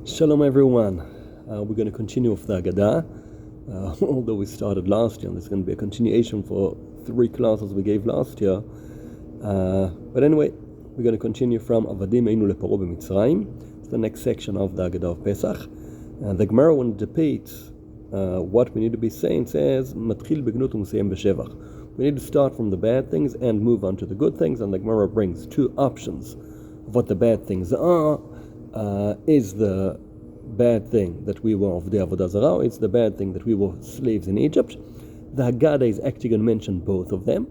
Shalom everyone. We're going to continue with the Hagada, although we started last year, and there's going to be a continuation for 3 classes we gave last year. But anyway, we're going to continue from עבדים היינו לפרעה במצרים. It's the next section of the Hagada of Pesach. The Gemara, when it debates what we need to be saying, says מתחיל בגנות ומסיים בשבח. We need to start from the bad things and move on to the good things, and the Gemara brings 2 options of what the bad things are. Is the bad thing that we were of the Avodah Zarah, it's the bad thing that we were slaves in Egypt. The Haggadah is actually going to mention both of them.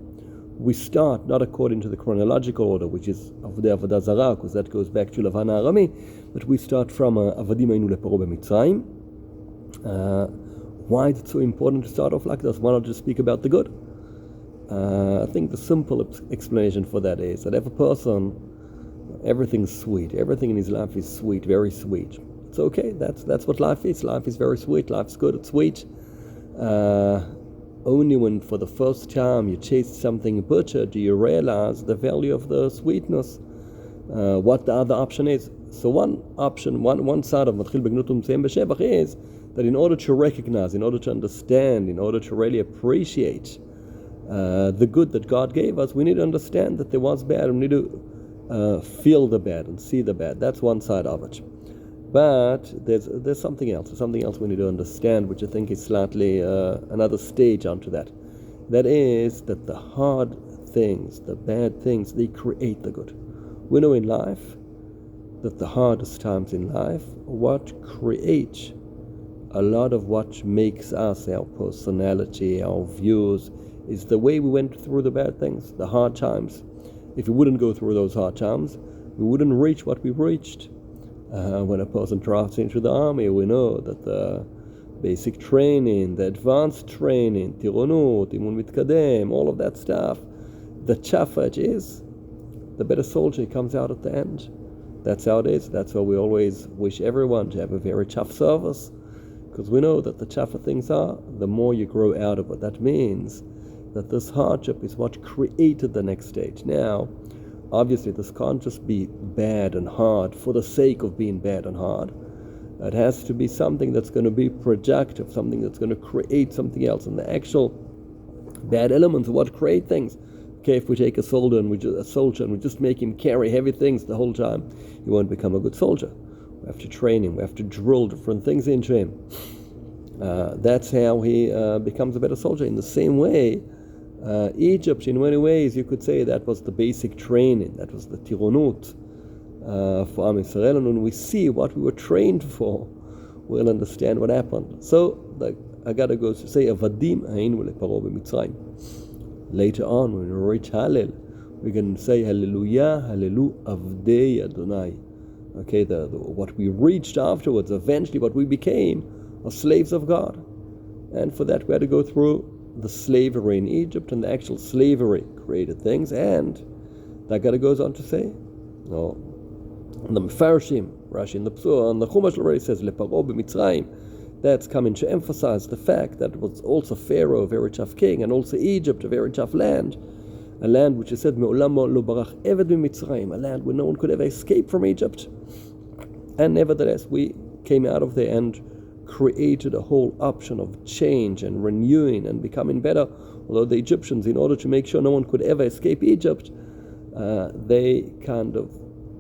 We start not according to the chronological order, which is of the Avodah Zarah, because that goes back to Lavan Arami, but we start from עבדים היינו לפרעה במצרים. Why is it so important to start off like this? Why not just speak about the good? I think the simple explanation for that is that if a person, everything's sweet, everything in his life is sweet, very sweet, it's okay, that's what life is. Life is very sweet, life's good, it's sweet. Only when for the first time you taste something bitter do you realize the value of the sweetness, what the other option is. So one option, one side of מתחיל בגנות ומסיים בשבח is that in order to recognize, in order to understand, in order to really appreciate the good that God gave us, we need to understand that there was bad, and we need to feel the bad and see the bad. That's one side of it. But there's something else. There's something else we need to understand, which I think is slightly another stage onto that. That is that the hard things, the bad things, they create the good. We know in life that the hardest times in life, what create a lot of what makes us, our personality, our views, is the way we went through the bad things, the hard times. If we wouldn't go through those hard times, we wouldn't reach what we've reached. When a person drafts into the army, we know that the basic training, the advanced training, tirunut, imun mitkadem, all of that stuff, the chafaj is, the better soldier comes out at the end. That's how it is. That's why we always wish everyone to have a very tough service, because we know that the tougher things are, the more you grow out of it. That means that this hardship is what created the next stage. Now, obviously, this can't just be bad and hard for the sake of being bad and hard. It has to be something that's going to be productive, something that's going to create something else. And the actual bad elements are what create things. Okay, if we take a soldier and we just make him carry heavy things the whole time, he won't become a good soldier. We have to train him. We have to drill different things into him. That's how he becomes a better soldier. In the same way, Egypt, in many ways, you could say that was the basic training, that was the tirunut for Am Yisrael, and when we see what we were trained for, we'll understand what happened. So the Haggadah goes to say, עבדים היינו לפרעה במצרים. Later on, when we reach Hallel, we can say, Hallelujah, Hallelu, Avdei Adonai. Okay, what we reached afterwards, eventually what we became, are slaves of God. And for that we had to go through the slavery in Egypt, and the actual slavery created things. And the Haggadah goes on to say, no, the Mefarshim, Rashi in the Psur, and the Chumash already says, Lepar'o b'Mitzrayim. That's coming to emphasize the fact that it was also Pharaoh, a very tough king, and also Egypt, a very tough land, a land which is said, Me'olam lo barach eved b'Mitzrayim, a land where no one could ever escape from Egypt. And nevertheless, we came out of there and created a whole option of change and renewing and becoming better. Although the Egyptians, in order to make sure no one could ever escape Egypt, they kind of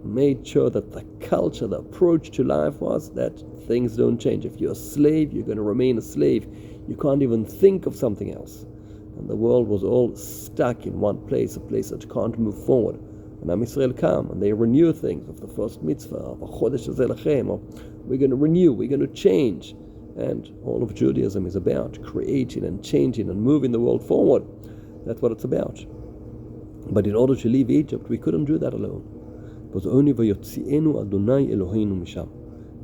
made sure that the culture, the approach to life was that things don't change. If you're a slave, you're going to remain a slave. You can't even think of something else. And the world was all stuck in one place, a place that can't move forward. And Am Yisrael come, and they renew things of the first mitzvah, of Chodesh Hazeh Lachem, or we're going to renew, we're going to change. And all of Judaism is about creating and changing and moving the world forward. That's what it's about. But in order to leave Egypt, we couldn't do that alone. It was only vayotzienu Adonai Eloheinu misham.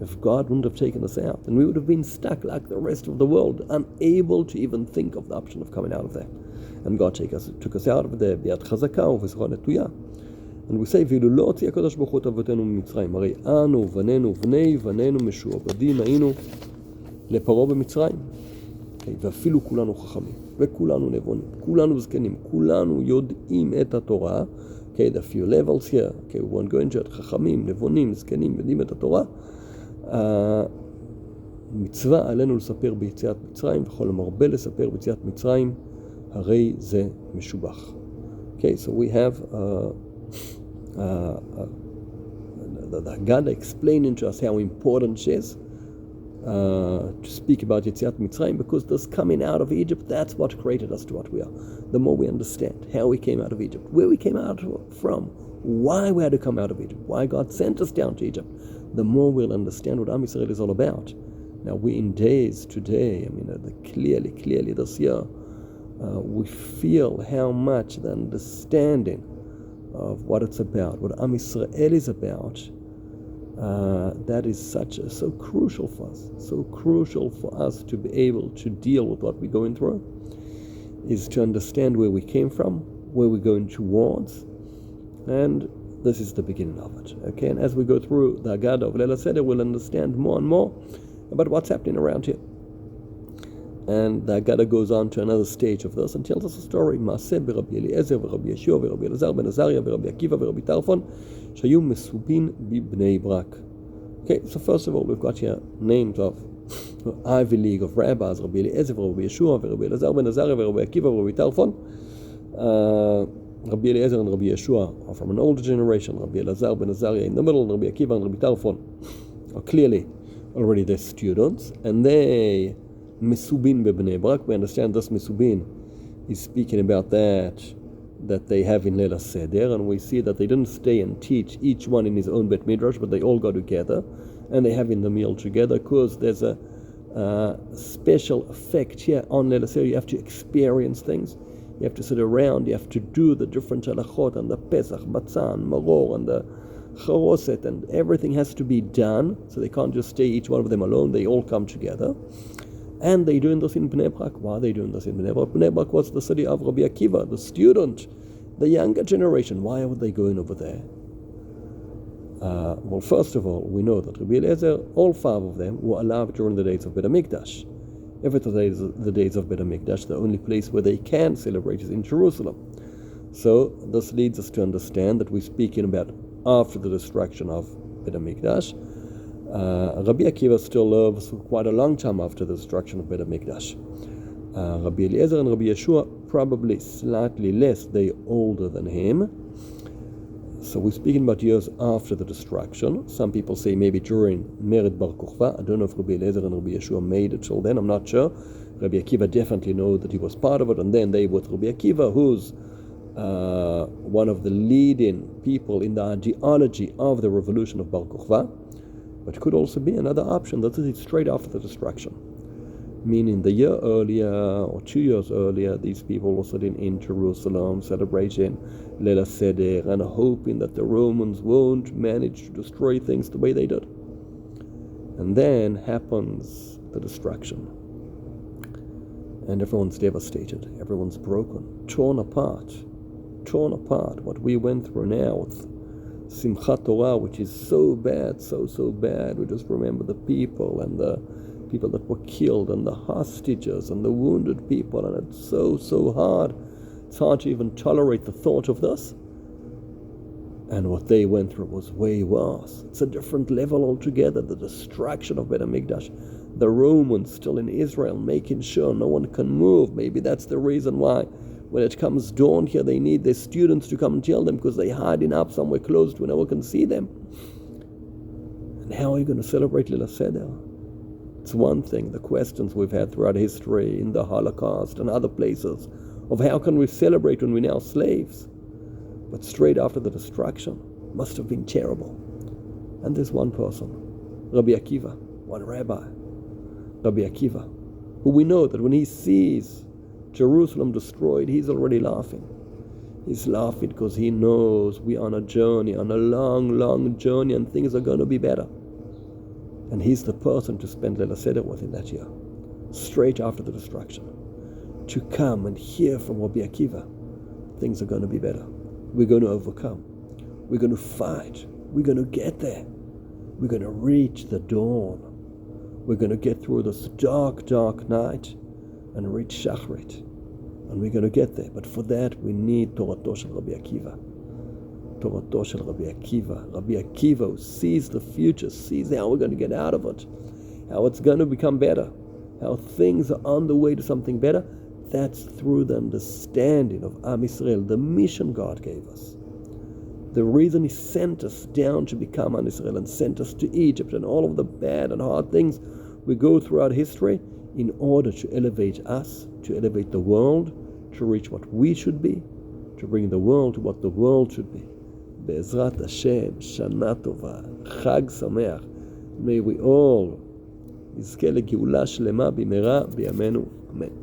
If God wouldn't have taken us out, then we would have been stuck like the rest of the world, unable to even think of the option of coming out of there. And God took us out of there, biad chazaka uv'zrua netuya. And we say, ואילו לא הוציא הקדוש ברוך הוא את אבותינו ממצרים, הרי אנו ובנינו ובני בנינו משועבדים היינו לפרעה במצרים. ואפילו כולנו חכמים, וכולנו נבונים, כולנו זקנים, כולנו יודעים את התורה. Okay, there are a few levels here. Okay, we won't go into it. חכמים, נבונים, זקנים, יודעים את התורה. מצווה עלינו לספר ביציאת מצרים, וכל המרבה לספר ביציאת מצרים, הרי זה משובח. Okay, so we have the Hagada explaining to us how important it is to speak about Yetziat Mitzrayim, because this coming out of Egypt, that's what created us to what we are. The more we understand how we came out of Egypt, where we came out from, why we had to come out of Egypt, why God sent us down to Egypt, the more we'll understand what Am Yisrael is all about. Now we in days today, clearly this year, we feel how much the understanding of what it's about, what Am Yisrael is about, that is so crucial for us, so crucial for us to be able to deal with what we're going through, is to understand where we came from, where we're going towards, and this is the beginning of it. Okay, and as we go through the Haggadah of Leil HaSeder, we'll understand more and more about what's happening around here. And the Haggadah goes on to another stage of this and tells us a story. Maaseh Rabbi Eliezer, Rabbi Yeshua, Rabbi Elazar ben Azariah, Rabbi Akiva, Rabbi Tarfon, Shayu Mesubin Bibnei Brak. Okay, so first of all, we've got here names of Ivy League of rabbis, Rabbi Eliezer, Rabbi Yeshua, Rabbi Elazar ben Azariah, Rabbi Akiva, Rabbi Tarfon. Rabbi Eliezer and Rabbi Yeshua are from an older generation. Rabbi Elazar ben Azariah in the middle, and Rabbi Akiva and Rabbi Tarfon are clearly already their students, and they Mesubin b'Bnei Brak. We understand this Mesubin is speaking about that they have in Leil HaSeder, and we see that they didn't stay and teach each one in his own Bet Midrash, but they all go together, and they have in the meal together, because there's a special effect here on Leil HaSeder. You have to experience things. You have to sit around, you have to do the different halachot, and the Pesach, Matzah, Maror, and the Charoset, and everything has to be done, so they can't just stay each one of them alone, they all come together. And they're doing this in Bnei Brak. Why are they doing this in Bnei Brak? Bnei Brak was the city of Rabbi Akiva, the student, the younger generation. Why are they going over there? Well, first of all, we know that Rabbi Eliezer, all five of them were alive during the days of Bet HaMikdash. If it's the days of Bet HaMikdash, the only place where they can celebrate is in Jerusalem. So this leads us to understand that we're speaking about after the destruction of Bet HaMikdash. Rabbi Akiva still lives for quite a long time after the destruction of Bet HaMikdash. Rabbi Eliezer and Rabbi Yeshua probably slightly less. They're older than him. So we're speaking about years after the destruction. Some people say maybe during Mered Bar Kokhba. I don't know if Rabbi Eliezer and Rabbi Yeshua made it till then. I'm not sure. Rabbi Akiva definitely knows that he was part of it, and then they with Rabbi Akiva, who's one of the leading people in the ideology of the revolution of Bar Kokhba. But could also be another option that is straight after the destruction, meaning the year earlier or 2 years earlier, these people were sitting in Jerusalem celebrating Leil HaSeder and hoping that the Romans won't manage to destroy things the way they did. And then happens the destruction, and everyone's devastated, everyone's broken, torn apart. What we went through now with Simchat Torah, which is so bad, so bad. We just remember the people and the people that were killed and the hostages and the wounded people, and it's so hard. It's hard to even tolerate the thought of this. And what they went through was way worse. It's a different level altogether. The destruction of Bet HaMikdash, the Romans still in Israel, making sure no one can move. Maybe that's the reason why when it comes dawn here, they need their students to come and tell them, because they're hiding up somewhere close to where no one can see them. And how are you going to celebrate Leil HaSeder? It's one thing, the questions we've had throughout history, in the Holocaust and other places, of how can we celebrate when we're now slaves? But straight after the destruction, must have been terrible. And there's one person, Rabbi Akiva, one rabbi, Rabbi Akiva, who we know that when he sees Jerusalem destroyed, he's already laughing. He's laughing because he knows we're on a journey, on a long journey, and things are going to be better. And he's the person to spend Leil HaSeder with in that year, straight after the destruction, to come and hear from Rabbi Akiva, things are going to be better. We're going to overcome. We're going to fight. We're going to get there. We're going to reach the dawn. We're going to get through this dark night and reach Shachrit. And we're going to get there. But for that, we need Torato Shel Rabbi Akiva. תורתו של רבי עקיבא. Rabbi Akiva, who sees the future, sees how we're going to get out of it, how it's going to become better, how things are on the way to something better. That's through the understanding of Am Yisrael, the mission God gave us. The reason He sent us down to become Am Yisrael and sent us to Egypt and all of the bad and hard things we go throughout history in order to elevate us, to elevate the world, to reach what we should be, to bring the world to what the world should be. Be'ezrat Hashem, Shana Tova, Chag Sameach. May we all נזכה לגאולה שלמה במהרה בימינו, אמן.